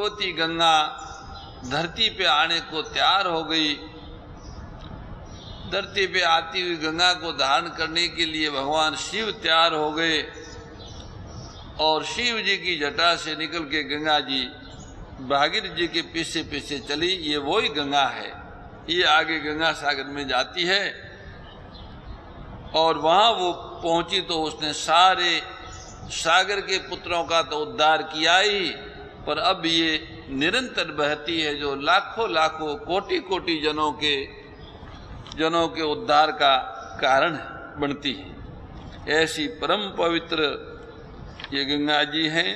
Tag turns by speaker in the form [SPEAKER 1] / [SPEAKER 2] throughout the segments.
[SPEAKER 1] भगवती गंगा धरती पे आने को तैयार हो गई। धरती पे आती हुई गंगा को धारण करने के लिए भगवान शिव तैयार हो गए और शिव जी की जटा से निकल के गंगा जी भागीरथ जी के पीछे पीछे चली। ये वही गंगा है, ये आगे गंगा सागर में जाती है। और वहां वो पहुंची तो उसने सारे सागर के पुत्रों का तो उद्धार किया ही, पर अब ये निरंतर बहती है जो लाखों लाखों कोटि कोटि जनों के उद्धार का कारण बनती है। ऐसी परम पवित्र ये गंगा जी हैं।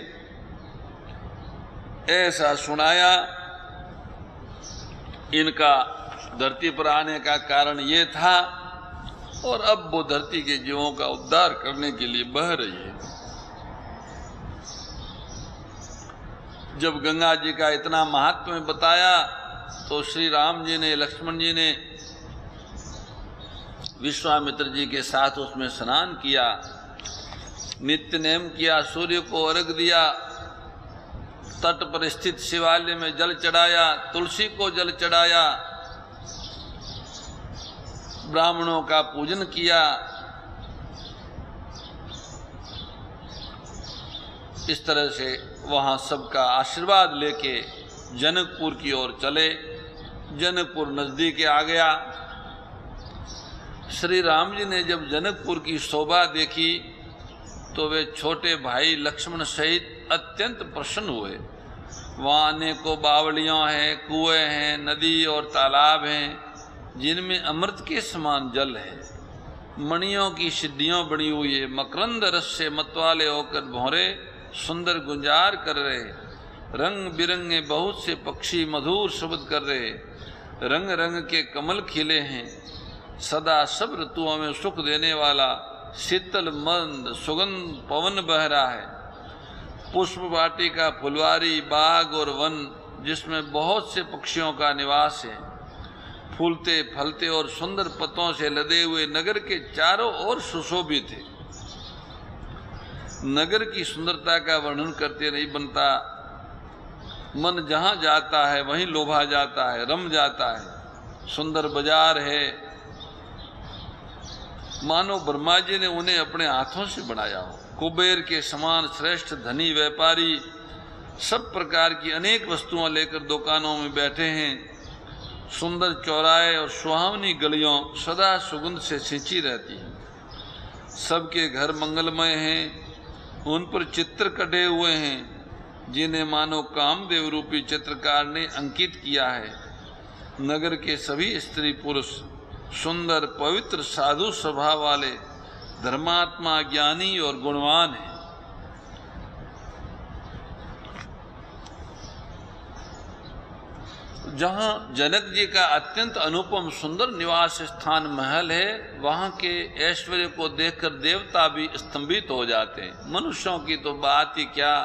[SPEAKER 1] ऐसा सुनाया। इनका धरती पर आने का कारण ये था और अब वो धरती के जीवों का उद्धार करने के लिए बह रही है। जब गंगा जी का इतना महात्म्य बताया तो श्री राम जी ने, लक्ष्मण जी ने विश्वामित्र जी के साथ उसमें स्नान किया, नित्य नेम किया, सूर्य को अर्घ दिया, तट पर स्थित शिवालय में जल चढ़ाया, तुलसी को जल चढ़ाया, ब्राह्मणों का पूजन किया। इस तरह से वहां सबका आशीर्वाद लेके जनकपुर की ओर चले। जनकपुर नजदीक आ गया। श्री राम जी ने जब जनकपुर की शोभा देखी तो वे छोटे भाई लक्ष्मण सहित अत्यंत प्रसन्न हुए। वहाँ अनेकों बावलियाँ हैं, कुएं हैं, नदी और तालाब हैं जिनमें अमृत के समान जल है। मणियों की सिद्धियाँ बनी हुई है। मकरंद रस से मतवाले होकर भौरे सुंदर गुंजार कर रहे। रंग बिरंगे बहुत से पक्षी मधुर शब्द कर रहे। रंग रंग के कमल खिले हैं। सदा सब ऋतुओं में सुख देने वाला शीतल मंद सुगंध पवन बह रहा है। पुष्प वाटिका, फुलवारी, बाग और वन जिसमें बहुत से पक्षियों का निवास है। फूलते फलते और सुंदर पत्तों से लदे हुए नगर के चारों ओर सुशोभित है। नगर की सुंदरता का वर्णन करते नहीं बनता। मन जहाँ जाता है वहीं लोभा जाता है, रम जाता है। सुंदर बाजार है, मानो ब्रह्मा जी ने उन्हें अपने हाथों से बनाया हो। कुबेर के समान श्रेष्ठ धनी व्यापारी सब प्रकार की अनेक वस्तुओं लेकर दुकानों में बैठे हैं। सुंदर चौराहे और सुहावनी गलियों सदा सुगंध से सिंची रहती हैं। सबके घर मंगलमय हैं। उन पर चित्र कटे हुए हैं जिन्हें मानो कामदेव रूपी चित्रकार ने अंकित किया है। नगर के सभी स्त्री पुरुष सुंदर पवित्र साधु स्वभाव वाले धर्मात्मा, ज्ञानी और गुणवान हैं। जहाँ जनक जी का अत्यंत अनुपम सुंदर निवास स्थान महल है, वहाँ के ऐश्वर्य को देखकर देवता भी स्तंभित हो जाते हैं। मनुष्यों की तो बात ही क्या,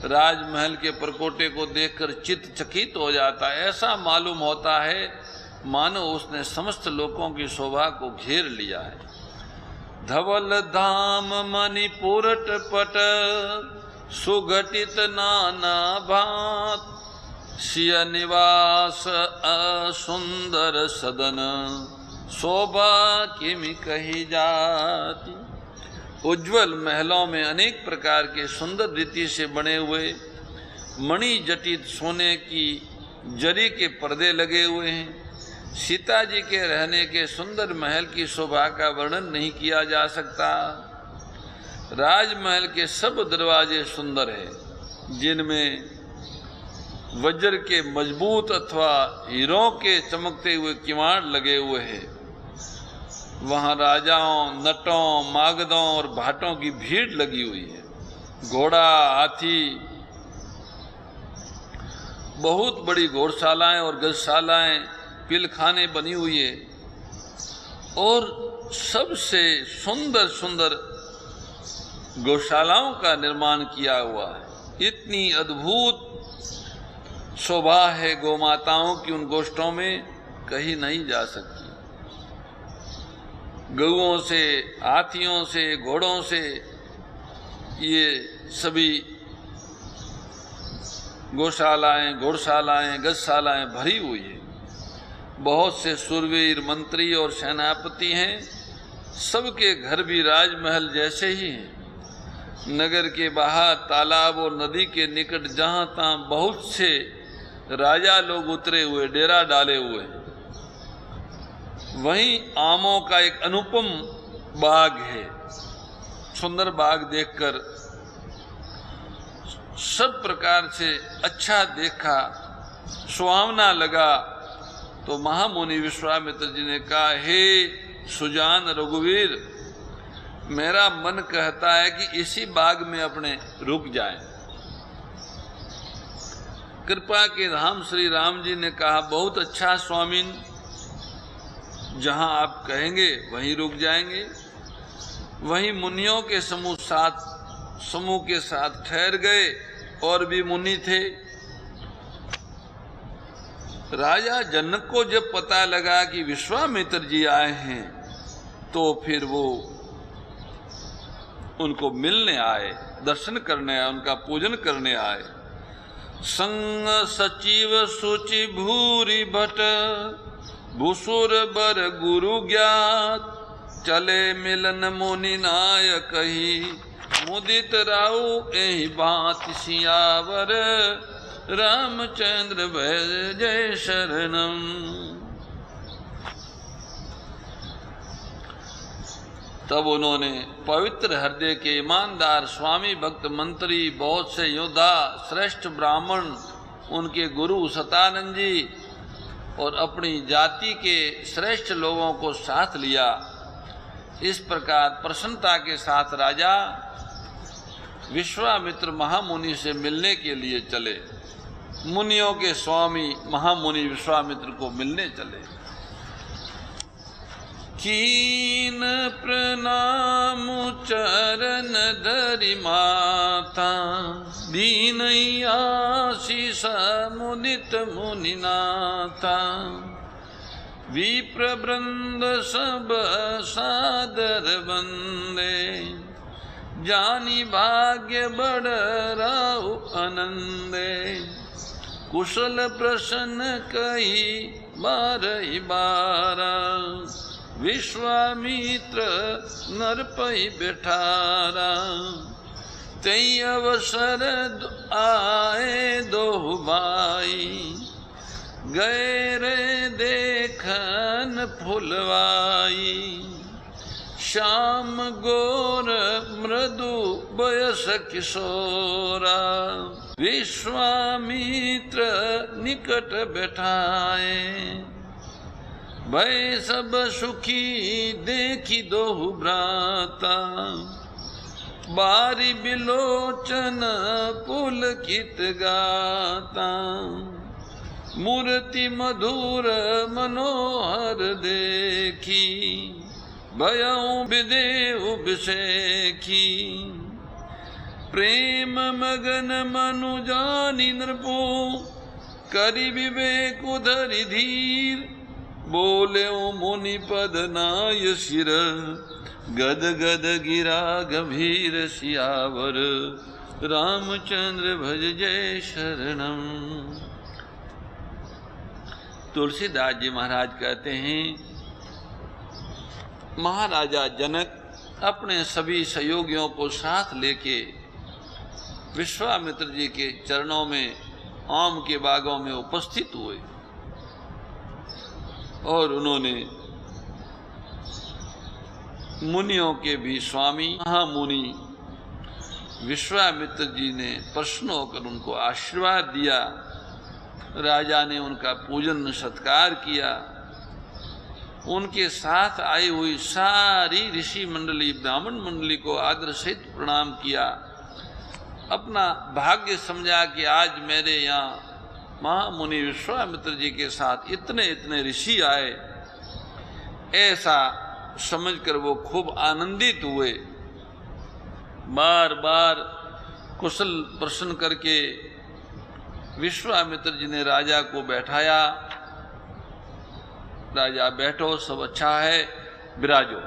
[SPEAKER 1] राजमहल के परकोटे को देखकर चित्त चकित हो जाता है। ऐसा मालूम होता है मानो उसने समस्त लोकों की शोभा को घेर लिया है। धवल धाम मणिपुरट पट सुघटित नाना भात सिय निवास सुंदर सदन शोभा किमि कही जाती। उज्जवल महलों में अनेक प्रकार के सुंदर रीति से बने हुए मणि जटित सोने की जरी के पर्दे लगे हुए हैं। सीता जी के रहने के सुंदर महल की शोभा का वर्णन नहीं किया जा सकता। राजमहल के सब दरवाजे सुंदर हैं, जिनमें वज्र के मजबूत अथवा हीरों के चमकते हुए किवाड़ लगे हुए हैं। वहाँ राजाओं, नटों, मागधों और भाटों की भीड़ लगी हुई है। घोड़ा, हाथी, बहुत बड़ी घोड़शालाएं और गजशालाएं, पिलखाने बनी हुई है और सबसे सुंदर सुंदर गौशालाओं का निर्माण किया हुआ है। इतनी अद्भुत शोभा है गौमाताओं की उन गोष्ठों में, कहीं नहीं जा सकती। गऊओं से, हाथियों से, घोड़ों से ये सभी गौशालाएं, घोड़शालाएं, गजशालाएं भरी हुई है। बहुत से शूरवीर मंत्री और सेनापति हैं, सबके घर भी राजमहल जैसे ही हैं। नगर के बाहर तालाब और नदी के निकट जहां तहां बहुत से राजा लोग उतरे हुए, डेरा डाले हुए हैं। वहीं आमों का एक अनुपम बाग है। सुंदर बाग देखकर सब प्रकार से अच्छा देखा, सुहावना लगा। तो महामुनि विश्वामित्र जी ने कहा, हे सुजान रघुवीर, मेरा मन कहता है कि इसी बाग में अपने रुक जाएं। कृपा के धाम श्री राम जी ने कहा, बहुत अच्छा स्वामीन, जहां आप कहेंगे वहीं रुक जाएंगे। वहीं मुनियों के समूह के साथ ठहर गए। और भी मुनि थे। राजा जनक को जब पता लगा कि विश्वामित्र जी आए हैं, तो फिर वो उनको मिलने आए, दर्शन करने आए, उनका पूजन करने आए। संग सचिव सुचि भूरि भट, भूसुर बर गुरु ज्ञात, चले मिलन मुनि नायक ही, मुदित राउ एहि बात सियावर, रामचंद्र भज जय शरणम। तब उन्होंने पवित्र हृदय के ईमानदार स्वामी भक्त मंत्री, बहुत से योद्धा, श्रेष्ठ ब्राह्मण, उनके गुरु सतानंद जी और अपनी जाति के श्रेष्ठ लोगों को साथ लिया। इस प्रकार प्रसन्नता के साथ राजा विश्वामित्र महामुनि से मिलने के लिए चले। मुनियों के स्वामी महामुनि विश्वामित्र को मिलने चले। कीन प्रणाम चरण धरि माता, दीन आशीष मुदित मुनिनाथा, विप्र वृंद सब सादर वंदे, जानी भाग्य बड़ राउ आनंदे, कुशल प्रसन्न कही बारहि बारा, विश्वामित्र नरपै बैठारा, तई अवसर आए दोहु भाई, गए रे देखन फुलवाई, श्याम गोर मृदु बयस किशोरा, विश्वामित्र निकट बैठाए, भय सब सुखी देखी दोहु भ्राता, बारी बिलोचन पुलकित गाता, मूर्ति मधुर मनोहर देखी, भयउ विदेहु विषेखी, प्रेम मगन मनु जानि नृपो, करि विवेक उधरि धीर, बोले मुनि पद नाय सिर, गद गद गिरा गंभीर सियावर, रामचंद्र भज जय शरणम। तुलसीदास जी महाराज कहते हैं, महाराजा जनक अपने सभी सहयोगियों को साथ लेके विश्वामित्र जी के चरणों में आम के बागों में उपस्थित हुए और उन्होंने मुनियों के भी स्वामी महामुनि विश्वामित्र जी ने प्रसन्न होकर उनको आशीर्वाद दिया। राजा ने उनका पूजन सत्कार किया। उनके साथ आई हुई सारी ऋषि मंडली, ब्राह्मण मंडली को आदर सहित प्रणाम किया। अपना भाग्य समझा कि आज मेरे यहाँ महामुनि विश्वामित्र जी के साथ इतने इतने ऋषि आए, ऐसा समझकर वो खूब आनंदित हुए। बार बार कुशल प्रश्न करके विश्वामित्र जी ने राजा को बैठाया। राजा बैठो, सब अच्छा है, विराजो।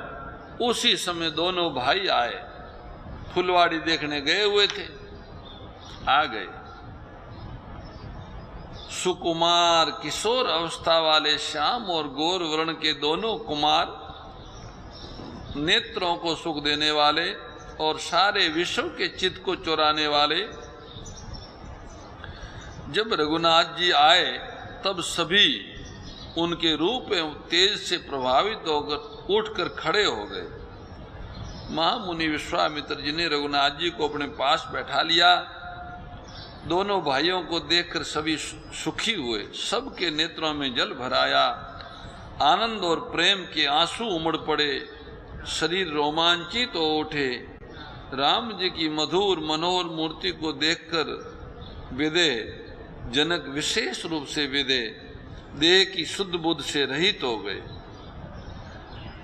[SPEAKER 1] उसी समय दोनों भाई आए, फुलवाड़ी देखने गए हुए थे, आ गए। सुकुमार किशोर अवस्था वाले श्याम और गौर वर्ण के दोनों कुमार, नेत्रों को सुख देने वाले और सारे विश्व के चित्त को चुराने वाले। जब रघुनाथ जी आए तब सभी उनके रूप एवं तेज से प्रभावित होकर उठकर खड़े हो गए। महामुनि विश्वामित्र जी ने रघुनाथ जी को अपने पास बैठा लिया। दोनों भाइयों को देखकर सभी सुखी हुए, सबके नेत्रों में जल भराया, आनंद और प्रेम के आंसू उमड़ पड़े, शरीर रोमांचित हो उठे। राम जी की मधुर मनोहर मूर्ति को देखकर विदे जनक विशेष रूप से विदे देह की शुद्ध बुद्ध से रहित हो गए।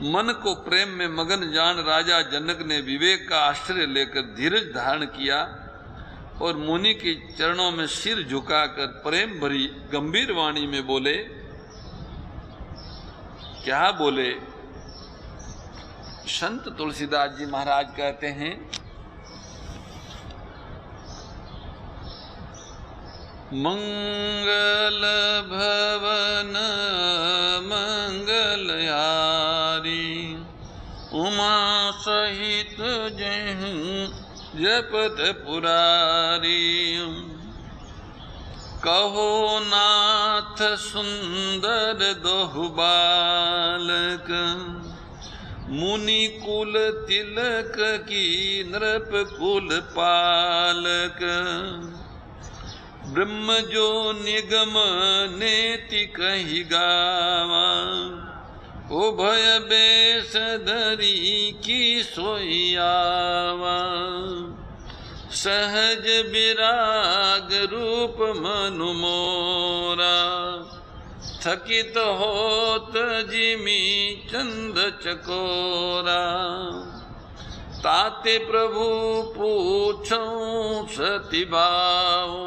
[SPEAKER 1] मन को प्रेम में मगन जान राजा जनक ने विवेक का आश्रय लेकर धीरज धारण किया और मुनि के चरणों में सिर झुकाकर प्रेम भरी गंभीर वाणी में बोले। क्या बोले? संत तुलसीदास जी महाराज कहते हैं, मंगल भवन मंगलहारी, उमा सहित जहीं जपत पुरारी। कहो नाथ सुंदर दोहु बालक, मुनि कुल तिलक की नृप कुल पालक। ब्रह्म जो निगम नेति कहि गावा, उभय बेस धरी की सोई आवा। सहज विराग रूप मनु मोरा, थकित होत जिमी चंद चकोरा। ताते प्रभु पूछऊं सति भाऊ,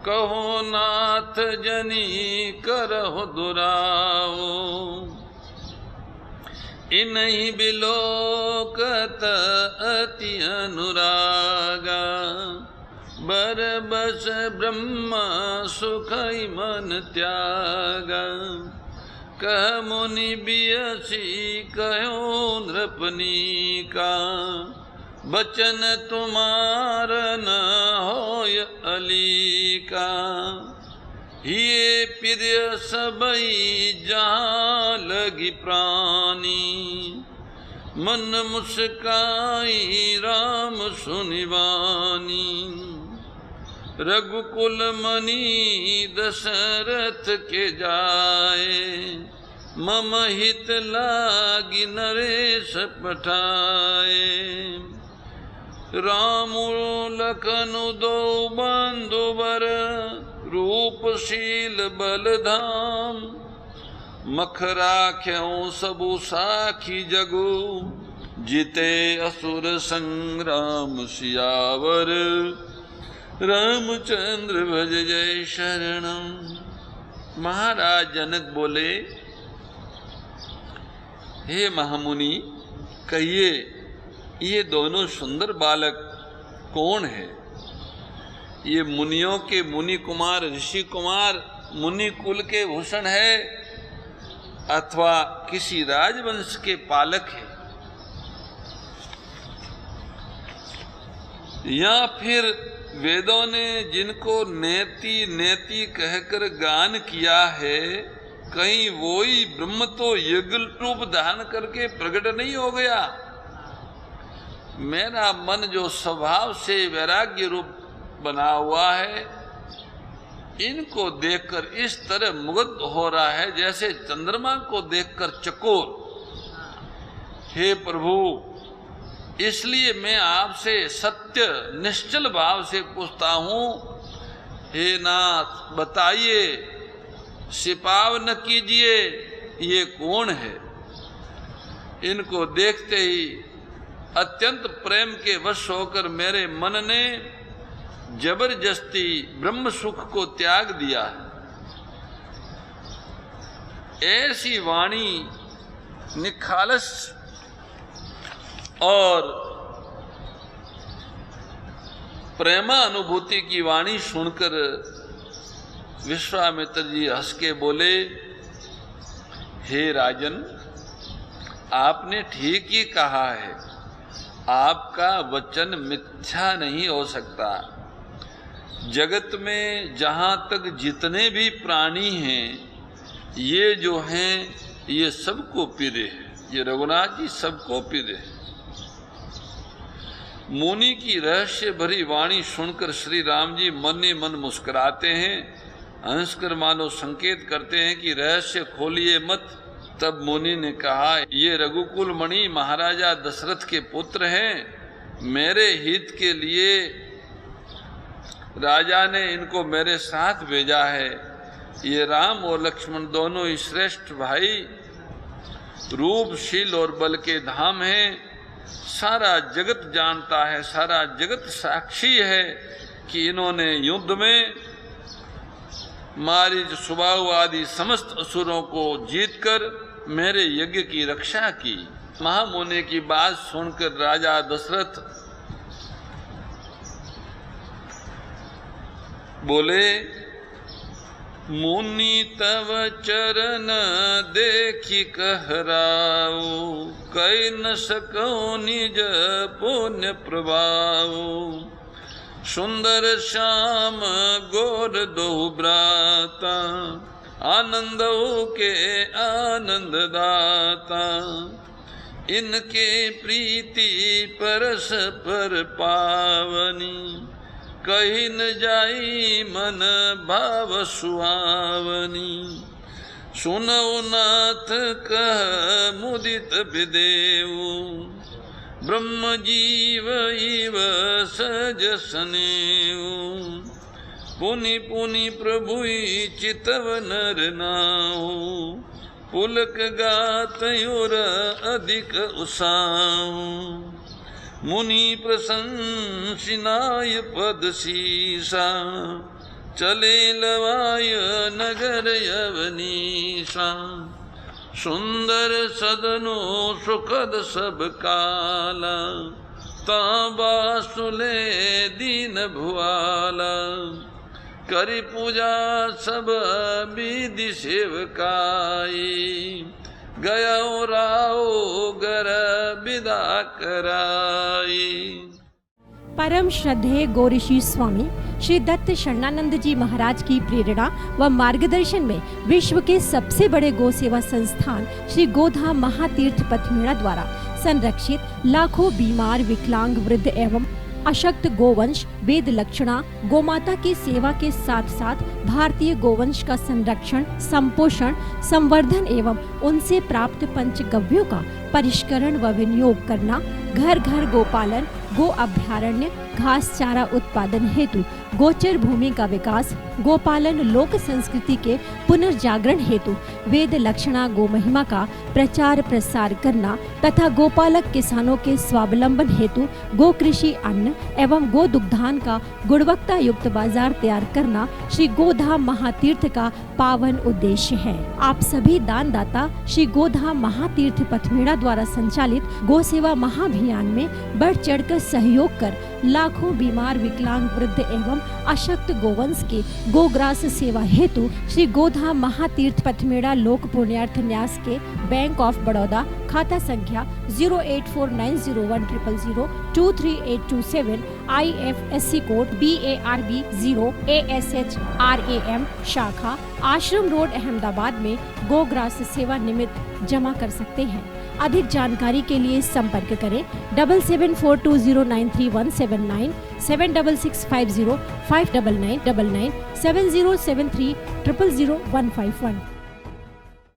[SPEAKER 1] कहो नाथ जनी करहु दुराऊ। इन्हीं बिलोकत अति अनुरागा, बर बस ब्रह्म सुख मन त्यागा। कह मुनि बियसी कहो नृपनी का, बचन तुम्हार न होय अली का। ये प्रिय सबई जहाँ लगी प्राणी, मन मुस्काई राम सुनिवानी। रघुकुल मणि दशरथ के जाए, मम हित लागी नरेश पठाए। राम लखन दो बंधुवर, रूपशील बलधाम। मख राख्यों सबु साखी जगु, जीते असुर संग्राम सियावर। रामचंद्र भज जय शरणम। महाराज जनक बोले, हे महामुनि, कहिए ये दोनों सुंदर बालक कौन है? ये मुनियों के मुनि कुमार, ऋषि कुमार, मुनि कुल के भूषण है अथवा किसी राजवंश के पालक है, या फिर वेदों ने जिनको नेति नेति कहकर गान किया है, कहीं वही ब्रह्म तो युगल रूप धारण करके प्रकट नहीं हो गया? मेरा मन जो स्वभाव से वैराग्य रूप बना हुआ है, इनको देखकर इस तरह मुग्ध हो रहा है जैसे चंद्रमा को देखकर चकोर। हे प्रभु, इसलिए मैं आपसे सत्य निश्चल भाव से पूछता हूँ, हे नाथ बताइए, सिपाव न कीजिए, ये कौन है? इनको देखते ही अत्यंत प्रेम के वश होकर मेरे मन ने जबरदस्ती ब्रह्म सुख को त्याग दिया है। ऐसी वाणी निखालस और प्रेमा अनुभूति की वाणी सुनकर विश्वामित्र जी हंस के बोले, हे राजन, आपने ठीक ही कहा है, आपका वचन मिथ्या नहीं हो सकता। जगत में जहाँ तक जितने भी प्राणी हैं, ये जो हैं ये सबको प्रिय है, ये रघुनाथ जी सबको प्रिय है। मुनि की रहस्य भरी वाणी सुनकर श्री राम जी मन ही मन मुस्कुराते हैं, हंसकर मानो संकेत करते हैं कि रहस्य खोलिए मत। तब मुनि ने कहा, ये रघुकुल मणि महाराजा दशरथ के पुत्र हैं, मेरे हित के लिए राजा ने इनको मेरे साथ भेजा है। ये राम और लक्ष्मण दोनों ही श्रेष्ठ भाई, रूपशील और बल के धाम हैं। सारा जगत जानता है, सारा जगत साक्षी है कि इन्होंने युद्ध में मारीच, सुबाहु आदि समस्त असुरों को जीतकर मेरे यज्ञ की रक्षा की। महामुनि की बात सुनकर राजा दशरथ बोले, मुनि तव चरण देखी कहराऊ, कह न सको निज पुण्य प्रभाऊ। सुंदर श्याम गोर दो भ्राता, आनंदों के आनंद दाता। इनके प्रीति परस पर पावनी, कहीं न जाई मन भाव सुहावनी। सुनो नाथ कह मुदित विदेऊ, ब्रह्म जीव इव सज सनेऊ। पुनि पुनि प्रभु चितव नर नाऊ, पुलक गात और अधिक उसाऊ। मुनि प्रशंसिनाय पद शीसा, चले लवाय नगर यवनीसा। सुंदर सदनो सुखद सब काला, ताबासुले दीन भुआला। करी पूजा सब विधि सेवकाई, गया राओ गर विदा कराई।
[SPEAKER 2] परम श्रद्धेय गौरीशी स्वामी श्री दत्त शरणानंद जी महाराज की प्रेरणा व मार्गदर्शन में विश्व के सबसे बड़े गौ सेवा संस्थान श्री गोधाम महातीर्थ पथमेड़ा द्वारा संरक्षित लाखों बीमार, विकलांग, वृद्ध एवं अशक्त गोवंश वेद लक्षणा गोमाता की सेवा के साथ साथ भारतीय गोवंश का संरक्षण, संपोषण, संवर्धन एवं उनसे प्राप्त पंचगव्यों का परिष्करण व विनियोग करना, घर घर गोपालन, गो अभ्यारण्य, घास चारा उत्पादन हेतु गोचर भूमि का विकास, गोपालन लोक संस्कृति के पुनर्जागरण हेतु वेद लक्षणा गो महिमा का प्रचार प्रसार करना तथा गोपालक किसानों के स्वावलंबन हेतु गो कृषि अन्न एवं गो दुग्धान का गुणवत्ता युक्त बाजार तैयार करना श्री गोधाम महातीर्थ का पावन उद्देश्य है। आप सभी दानदाता श्री गोधाम महातीर्थ पथमेड़ा द्वारा संचालित गो सेवा महाअभियान में बढ़ चढ़कर सहयोग कर लाखों बीमार, विकलांग, वृद्ध एवं अशक्त गोवंश के गोग्रास सेवा हेतु श्री गोधाम महातीर्थ पथमेड़ा लोक पुण्यार्थ न्यास के बैंक ऑफ बड़ौदा खाता संख्या 084901000232827 IFSC कोड BARB 0 ASHRAM शाखा आश्रम रोड अहमदाबाद में गोग्रास सेवा निमित्त जमा कर सकते हैं। अधिक जानकारी के लिए संपर्क करें 7742093179 7665059999 7073000151।